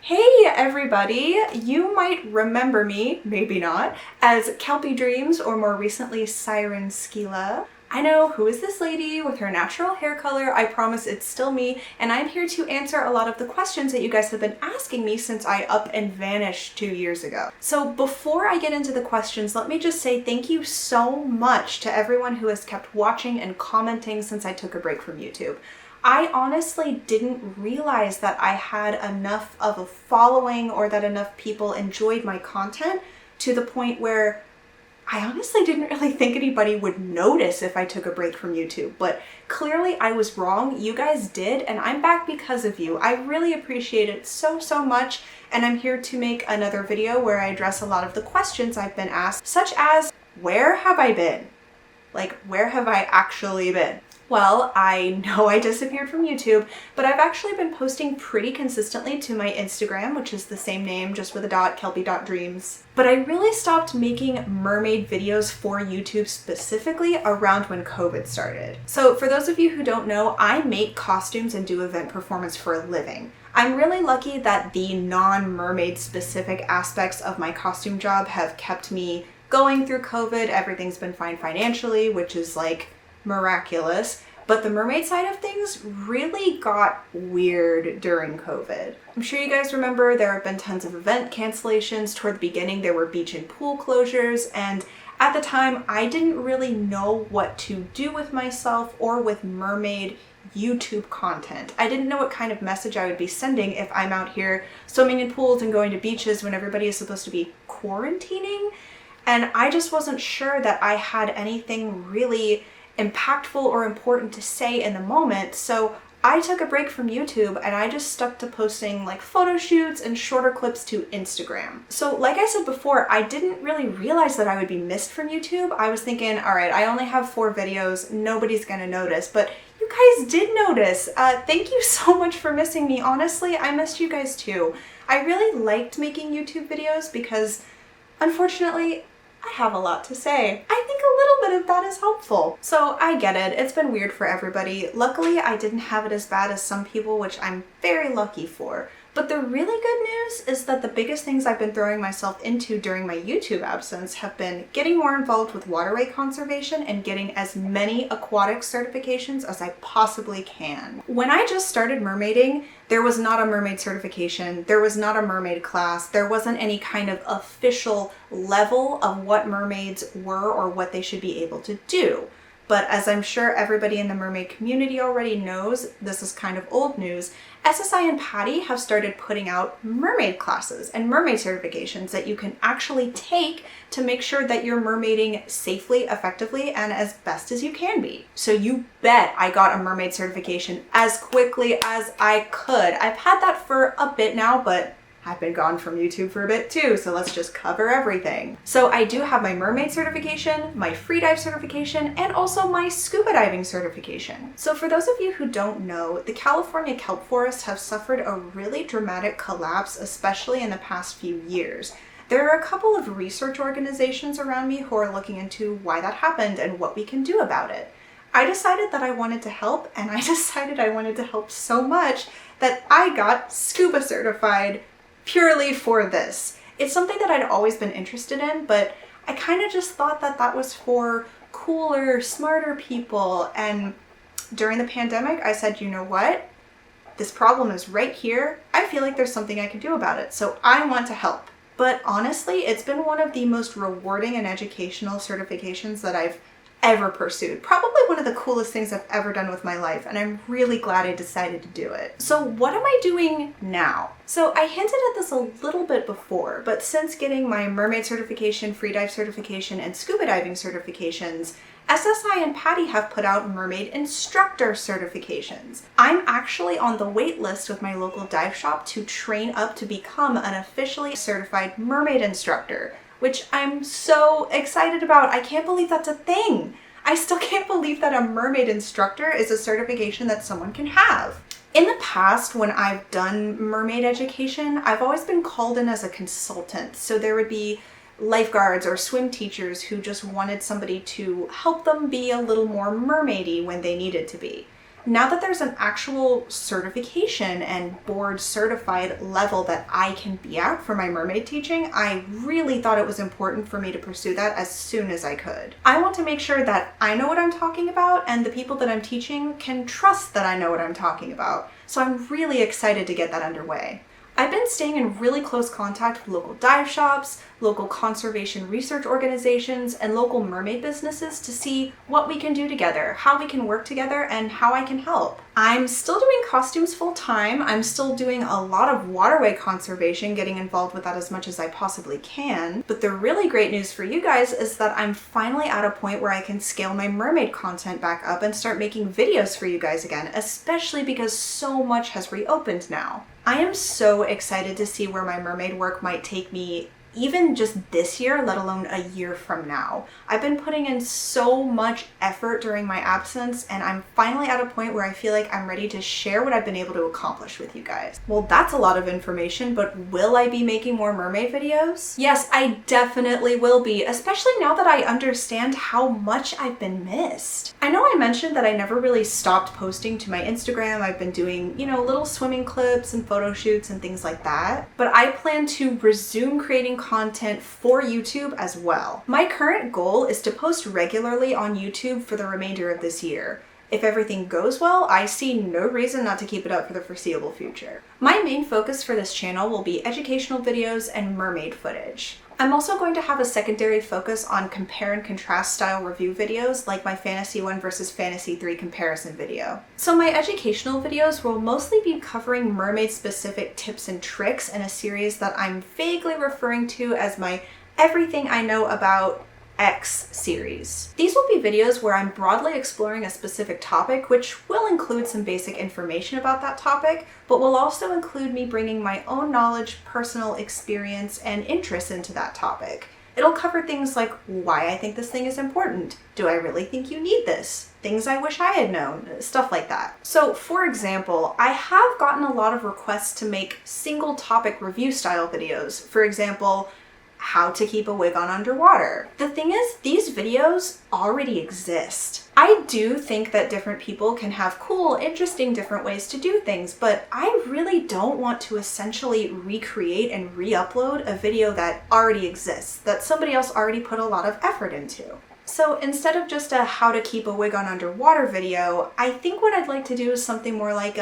Hey everybody! You might remember me, maybe not, as KelpieDreams or more recently Siren Scylla. I know, who is this lady with her natural hair color? I promise it's still me, and I'm here to answer a lot of the questions that you guys have been asking me since I up and vanished 2 years ago. So before I get into the questions, let me just say thank you so much to everyone who has kept watching and commenting since I took a break from YouTube. I honestly didn't realize that I had enough of a following or that enough people enjoyed my content to the point where I honestly didn't really think anybody would notice if I took a break from YouTube, but clearly I was wrong. You guys did, and I'm back because of you. I really appreciate it so much, and I'm here to make another video where I address a lot of the questions I've been asked, such as, where have I been? Like, where have I actually been? Well, I know I disappeared from YouTube, but I've actually been posting pretty consistently to my Instagram, which is the same name, just with a dot, KelpieDreams. But I really stopped making mermaid videos for YouTube specifically around when COVID started. So for those of you who don't know, I make costumes and do event performance for a living. I'm really lucky that the non-mermaid specific aspects of my costume job have kept me going through COVID. Everything's been fine financially, which is like miraculous, but the mermaid side of things really got weird during COVID. I'm sure you guys remember there have been tons of event cancellations. Toward the beginning there were beach and pool closures, and at the time I didn't really know what to do with myself or with mermaid YouTube content. I didn't know what kind of message I would be sending if I'm out here swimming in pools and going to beaches when everybody is supposed to be quarantining, and I just wasn't sure that I had anything really impactful or important to say in the moment. So I took a break from YouTube and I just stuck to posting like photo shoots and shorter clips to Instagram. So like I said before, I didn't really realize that I would be missed from YouTube. I was thinking, all right, I only have 4 videos, nobody's gonna notice, but you guys did notice. Thank you so much for missing me. Honestly, I missed you guys too. I really liked making YouTube videos because unfortunately, I have a lot to say. I think a little bit of that is helpful. So I get it, it's been weird for everybody. Luckily, I didn't have it as bad as some people, which I'm very lucky for. But the really good news is that the biggest things I've been throwing myself into during my YouTube absence have been getting more involved with waterway conservation and getting as many aquatics certifications as I possibly can. When I just started mermaiding, there was not a mermaid certification, there was not a mermaid class, there wasn't any kind of official level of what mermaids were or what they should be able to do. But as I'm sure everybody in the mermaid community already knows, this is kind of old news, SSI and PADI have started putting out mermaid classes and mermaid certifications that you can actually take to make sure that you're mermaiding safely, effectively, and as best as you can be. So you bet I got a mermaid certification as quickly as I could. I've had that for a bit now, but I've been gone from YouTube for a bit too, so let's just cover everything. So I do have my mermaid certification, my freedive certification, and also my scuba diving certification. So for those of you who don't know, the California kelp forests have suffered a really dramatic collapse, especially in the past few years. There are a couple of research organizations around me who are looking into why that happened and what we can do about it. I decided that I wanted to help, and I decided I wanted to help so much that I got scuba certified purely for this. It's something that I'd always been interested in, but I kind of just thought that that was for cooler, smarter people. And during the pandemic, I said, you know what? This problem is right here. I feel like there's something I can do about it, so I want to help. But honestly, it's been one of the most rewarding and educational certifications that I've ever pursued. Probably one of the coolest things I've ever done with my life, and I'm really glad I decided to do it. So what am I doing now? So I hinted at this a little bit before, but since getting my mermaid certification, freedive certification, and scuba diving certifications, SSI and PADI have put out mermaid instructor certifications. I'm actually on the wait list with my local dive shop to train up to become an officially certified mermaid instructor, which I'm so excited about. I can't believe that's a thing. I still can't believe that a mermaid instructor is a certification that someone can have. In the past, when I've done mermaid education, I've always been called in as a consultant. So there would be lifeguards or swim teachers who just wanted somebody to help them be a little more mermaidy when they needed to be. Now that there's an actual certification and board certified level that I can be at for my mermaid teaching, I really thought it was important for me to pursue that as soon as I could. I want to make sure that I know what I'm talking about and the people that I'm teaching can trust that I know what I'm talking about. So I'm really excited to get that underway. I've been staying in really close contact with local dive shops, local conservation research organizations, and local mermaid businesses to see what we can do together, how we can work together, and how I can help. I'm still doing costumes full time. I'm still doing a lot of waterway conservation, getting involved with that as much as I possibly can. But the really great news for you guys is that I'm finally at a point where I can scale my mermaid content back up and start making videos for you guys again, especially because so much has reopened now. I am so excited to see where my mermaid work might take me even just this year, let alone a year from now. I've been putting in so much effort during my absence, and I'm finally at a point where I feel like I'm ready to share what I've been able to accomplish with you guys. Well, that's a lot of information, but will I be making more mermaid videos? Yes, I definitely will be, especially now that I understand how much I've been missed. I know I mentioned that I never really stopped posting to my Instagram. I've been doing, little swimming clips and photo shoots and things like that, but I plan to resume creating content for YouTube as well. My current goal is to post regularly on YouTube for the remainder of this year. If everything goes well, I see no reason not to keep it up for the foreseeable future. My main focus for this channel will be educational videos and mermaid footage. I'm also going to have a secondary focus on compare and contrast style review videos like my Fantasy 1 versus Fantasy 3 comparison video. So my educational videos will mostly be covering mermaid specific tips and tricks in a series that I'm vaguely referring to as my Everything I Know About X series. These will be videos where I'm broadly exploring a specific topic, which will include some basic information about that topic, but will also include me bringing my own knowledge, personal experience, and interest into that topic. It'll cover things like why I think this thing is important. Do I really think you need this? Things I wish I had known, stuff like that. So for example, I have gotten a lot of requests to make single topic review style videos. For example, how to keep a wig on underwater. The thing is, these videos already exist. I do think that different people can have cool, interesting, different ways to do things, but I really don't want to essentially recreate and re-upload a video that already exists, that somebody else already put a lot of effort into. So instead of just a how to keep a wig on underwater video, I think what I'd like to do is something more like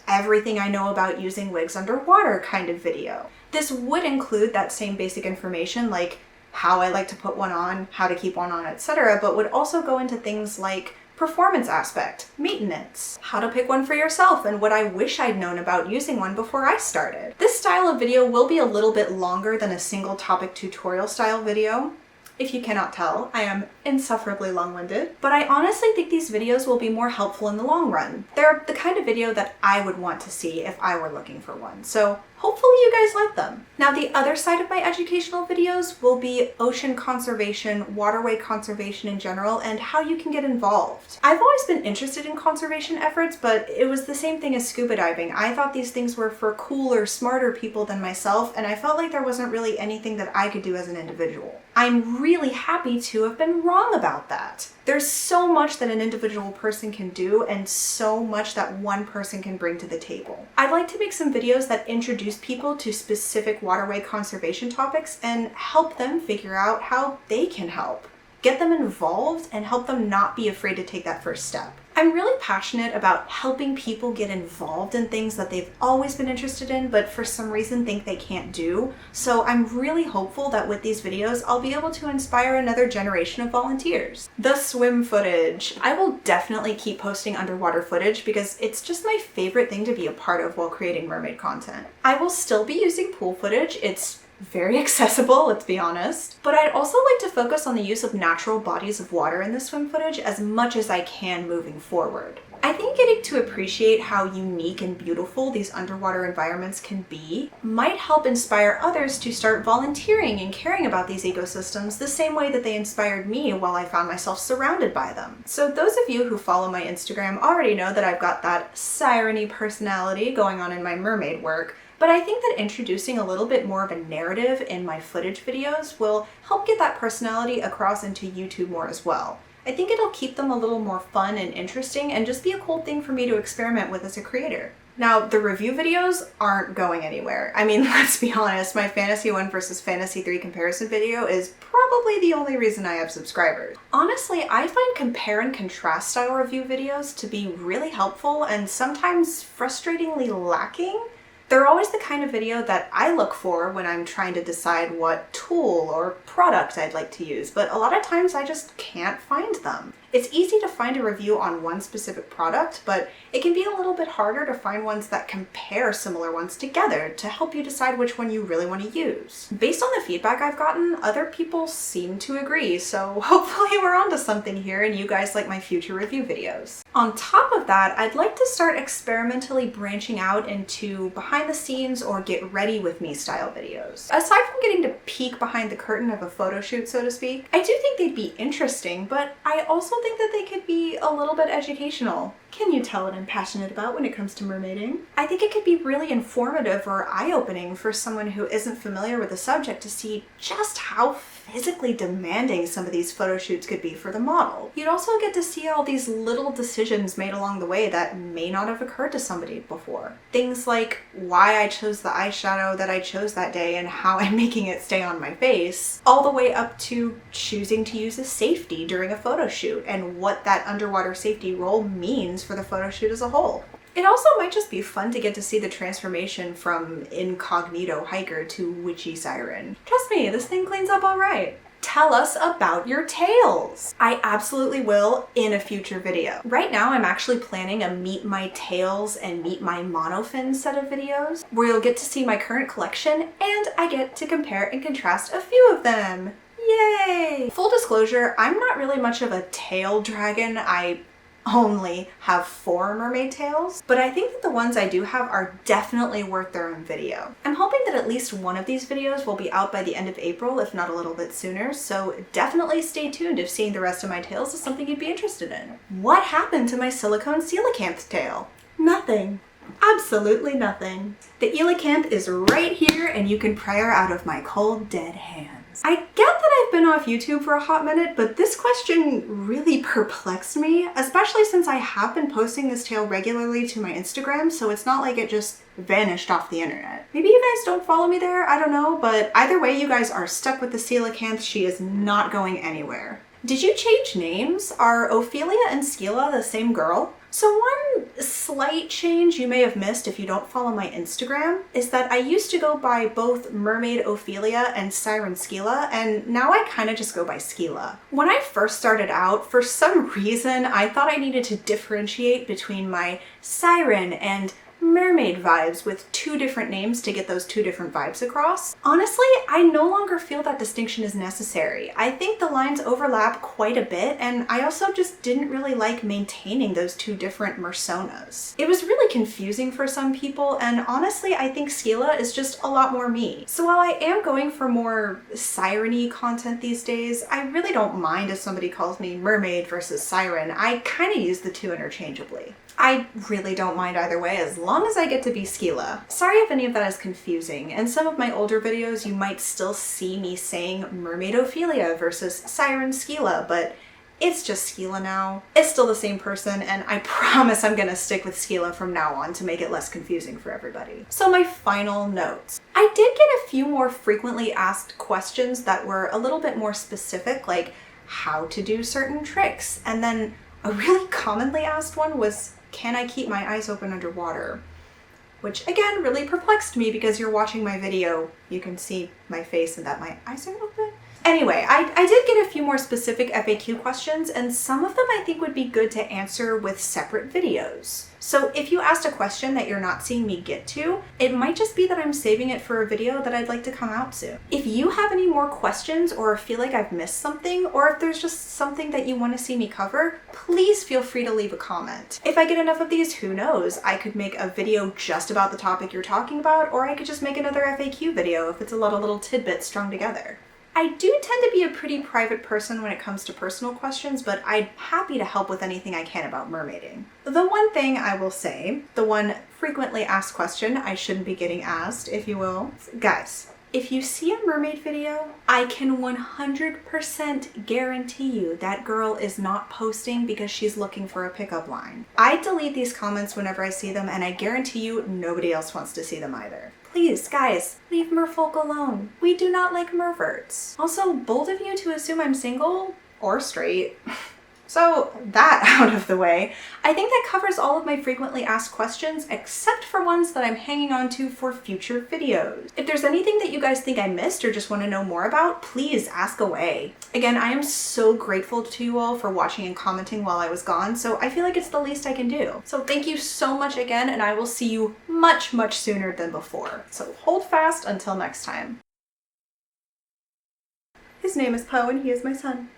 everything I know about using wigs underwater kind of video. This would include that same basic information like how I like to put one on, how to keep one on, etc., but would also go into things like performance aspect, maintenance, how to pick one for yourself, and what I wish I'd known about using one before I started. This style of video will be a little bit longer than a single topic tutorial style video. If you cannot tell, I am insufferably long-winded, but I honestly think these videos will be more helpful in the long run. They're the kind of video that I would want to see if I were looking for one, so hopefully you guys like them. Now the other side of my educational videos will be ocean conservation, waterway conservation in general, and how you can get involved. I've always been interested in conservation efforts, but it was the same thing as scuba diving. I thought these things were for cooler, smarter people than myself, and I felt like there wasn't really anything that I could do as an individual. I'm really happy to have been wrong about that. There's so much that an individual person can do and so much that one person can bring to the table. I'd like to make some videos that introduce people to specific waterway conservation topics and help them figure out how they can help. Get them involved and help them not be afraid to take that first step. I'm really passionate about helping people get involved in things that they've always been interested in, but for some reason think they can't do. So I'm really hopeful that with these videos, I'll be able to inspire another generation of volunteers. The swim footage. I will definitely keep posting underwater footage because it's just my favorite thing to be a part of while creating mermaid content. I will still be using pool footage. It's very accessible, let's be honest. But I'd also like to focus on the use of natural bodies of water in the swim footage as much as I can moving forward. I think getting to appreciate how unique and beautiful these underwater environments can be might help inspire others to start volunteering and caring about these ecosystems the same way that they inspired me while I found myself surrounded by them. So those of you who follow my Instagram already know that I've got that siren-y personality going on in my mermaid work. But I think that introducing a little bit more of a narrative in my footage videos will help get that personality across into YouTube more as well. I think it'll keep them a little more fun and interesting and just be a cool thing for me to experiment with as a creator. Now, the review videos aren't going anywhere. I mean, let's be honest, my Fantasy 1 versus Fantasy 3 comparison video is probably the only reason I have subscribers. Honestly, I find compare and contrast style review videos to be really helpful and sometimes frustratingly lacking. They're always the kind of video that I look for when I'm trying to decide what tool or product I'd like to use, but a lot of times I just can't find them. It's easy to find a review on one specific product, but it can be a little bit harder to find ones that compare similar ones together to help you decide which one you really want to use. Based on the feedback I've gotten, other people seem to agree, so hopefully we're onto something here and you guys like my future review videos. On top of that, I'd like to start experimentally branching out into behind the scenes or get ready with me style videos. Aside from getting to peek behind the curtain of a photo shoot, so to speak, I do think they'd be interesting, but I also think that they could be a little bit educational. Can you tell what I'm passionate about when it comes to mermaiding? I think it could be really informative or eye-opening for someone who isn't familiar with the subject to see just how physically demanding some of these photo shoots could be for the model. You'd also get to see all these little decisions made along the way that may not have occurred to somebody before. Things like why I chose the eyeshadow that I chose that day and how I'm making it stay on my face, all the way up to choosing to use a safety during a photo shoot and what that underwater safety role means for the photo shoot as a whole. It also might just be fun to get to see the transformation from incognito hiker to witchy siren. Trust me, this thing cleans up all right. Tell us about your tails. I absolutely will in a future video. Right now, I'm actually planning a Meet My Tails and Meet My Monofin set of videos where you'll get to see my current collection and I get to compare and contrast a few of them. Yay! Full disclosure, I'm not really much of a tail dragon. I only have 4 mermaid tails, but I think that the ones I do have are definitely worth their own video. I'm hoping that at least one of these videos will be out by the end of April, if not a little bit sooner, so definitely stay tuned if seeing the rest of my tails is something you'd be interested in. What happened to my silicone coelacanth tail? Nothing. Absolutely nothing. The EELACANTH is right here and you can pry her out of my cold, dead hands. I get that I've been off YouTube for a hot minute, but this question really perplexed me, especially since I have been posting this tail regularly to my Instagram, so it's not like it just vanished off the internet. Maybe you guys don't follow me there, I don't know, but either way, you guys are stuck with the coelacanth. She is not going anywhere. Did you change names? Are Ophelia and Scylla the same girl? So one slight change you may have missed if you don't follow my Instagram is that I used to go by both Mermaid Ophelia and Siren Scylla, and now I kind of just go by Scylla. When I first started out, for some reason, I thought I needed to differentiate between my Siren and mermaid vibes with 2 different names to get those 2 different vibes across. Honestly, I no longer feel that distinction is necessary. I think the lines overlap quite a bit, and I also just didn't really like maintaining those 2 different personas. It was really confusing for some people, and honestly, I think Scylla is just a lot more me. So while I am going for more siren-y content these days, I really don't mind if somebody calls me mermaid versus siren. I kind of use the 2 interchangeably. I really don't mind either way as long as I get to be Scylla. Sorry if any of that is confusing. In some of my older videos you might still see me saying Mermaid Ophelia versus Siren Scylla, but it's just Scylla now. It's still the same person, and I promise I'm gonna stick with Scylla from now on to make it less confusing for everybody. So my final notes. I did get a few more frequently asked questions that were a little bit more specific, like how to do certain tricks, and then a really commonly asked one was, can I keep my eyes open underwater? Which again really perplexed me because you're watching my video, you can see my face and that my eyes are open. Anyway, I did get a few more specific FAQ questions, and some of them I think would be good to answer with separate videos. So if you asked a question that you're not seeing me get to, it might just be that I'm saving it for a video that I'd like to come out soon. If you have any more questions or feel like I've missed something, or if there's just something that you want to see me cover, please feel free to leave a comment. If I get enough of these, who knows? I could make a video just about the topic you're talking about, or I could just make another FAQ video if it's a lot of little tidbits strung together. I do tend to be a pretty private person when it comes to personal questions, but I'm happy to help with anything I can about mermaiding. The one thing I will say, the one frequently asked question I shouldn't be getting asked, if you will, guys, If you see a mermaid video, I can 100% guarantee you that girl is not posting because she's looking for a pickup line. I delete these comments whenever I see them, and I guarantee you nobody else wants to see them either. Please, guys, leave merfolk alone. We do not like merverts. Also, bold of you to assume I'm single or straight. So that out of the way, I think that covers all of my frequently asked questions except for ones that I'm hanging on to for future videos. If there's anything that you guys think I missed or just want to know more about, please ask away. Again, I am so grateful to you all for watching and commenting while I was gone, so I feel like it's the least I can do. So thank you so much again, and I will see you much, much sooner than before. So hold fast until next time. His name is Poe and he is my son.